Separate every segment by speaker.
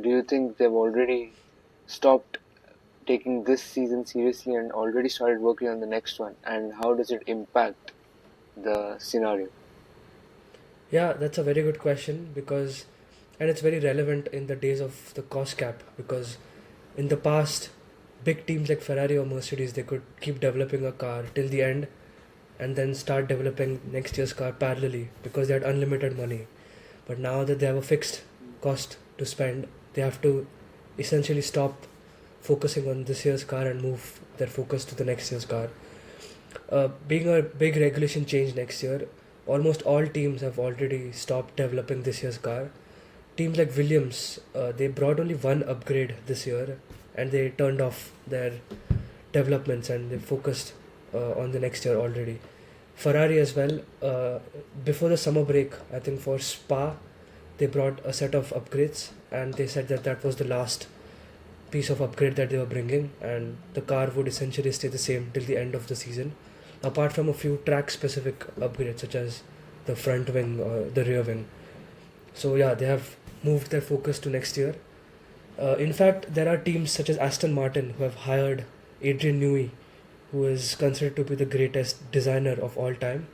Speaker 1: do you think they've already stopped taking this season seriously and already started working on the next one? And how does it impact the scenario?
Speaker 2: Yeah, that's a very good question because, and it's very relevant in the days of the cost cap because in the past, big teams like Ferrari or Mercedes they could keep developing a car till the end and then start developing next year's car parallelly because they had unlimited money. But now that they have a fixed cost to spend, they have to essentially stop focusing on this year's car and move their focus to the next year's car. Being a big regulation change next year, almost all teams have already stopped developing this year's car. Teams like Williams, they brought only one upgrade this year and they turned off their developments and they focused on the next year already. Ferrari as well, before the summer break, I think for Spa, they brought a set of upgrades and they said that that was the last piece of upgrade that they were bringing, and the car would essentially stay the same till the end of the season, apart from a few track specific upgrades such as the front wing or the rear wing. So, yeah, they have moved their focus to next year. In fact, there are teams such as Aston Martin who have hired Adrian Newey, who is considered to be the greatest designer of all time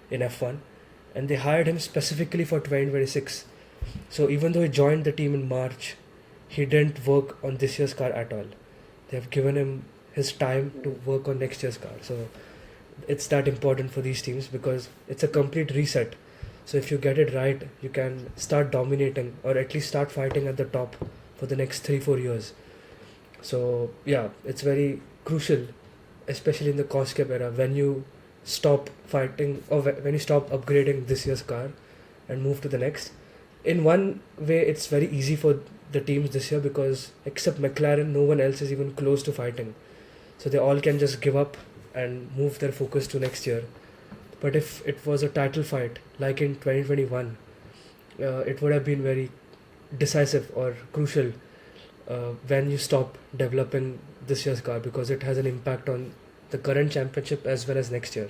Speaker 2: in F1, and they hired him specifically for 2026. So even though he joined the team in March, he didn't work on this year's car at all. They have given him his time to work on next year's car. So it's that important for these teams because it's a complete reset. So if you get it right, you can start dominating or at least start fighting at the top for the next 3-4 years. So yeah, it's very crucial, especially in the cost cap era, when you stop fighting or when you stop upgrading this year's car and move to the next. In one way, it's very easy for the teams this year because except McLaren, no one else is even close to fighting. So they all can just give up and move their focus to next year. But if it was a title fight like in 2021, it would have been very decisive or crucial when you stop developing this year's car because it has an impact on the current championship as well as next year.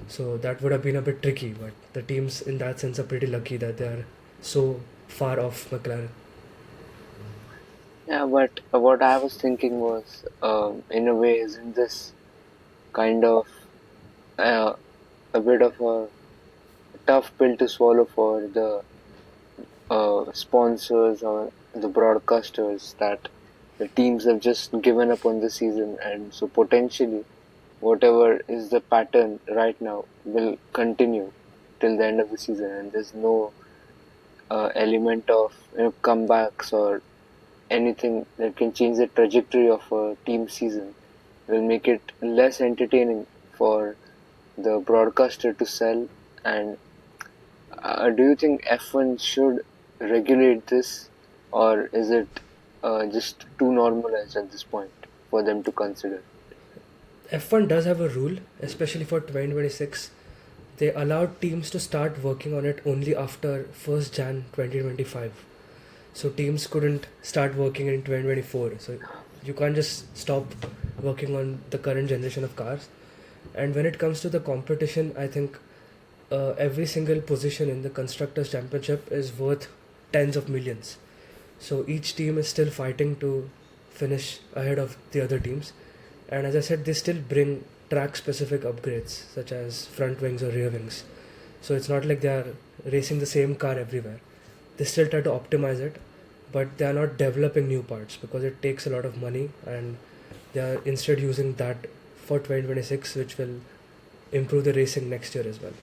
Speaker 2: So that would have been a bit tricky, but the teams in that sense are pretty lucky that they are so far off McLaren.
Speaker 1: Yeah, but what I was thinking was, in a way, isn't this kind of uh, a bit of a tough pill to swallow for the sponsors or the broadcasters that the teams have just given up on the season, and so potentially whatever is the pattern right now will continue till the end of the season, and there's no element of comebacks or anything that can change the trajectory of a team season. Will make it less entertaining for the broadcaster to sell. And do you think F1 should regulate this, or is it just too normalized at this point for them to consider?
Speaker 2: F1 does have a rule, especially for 2026. They allowed teams to start working on it only after 1st Jan 2025. So teams couldn't start working in 2024. So you can't just stop working on the current generation of cars. And when it comes to the competition, I think every single position in the Constructors' Championship is worth tens of millions. So each team is still fighting to finish ahead of the other teams. And as I said, they still bring track specific upgrades such as front wings or rear wings. So it's not like they are racing the same car everywhere. They still try to optimize it, but they are not developing new parts because it takes a lot of money, and they are instead using that for 2026, which will improve the racing next year as well.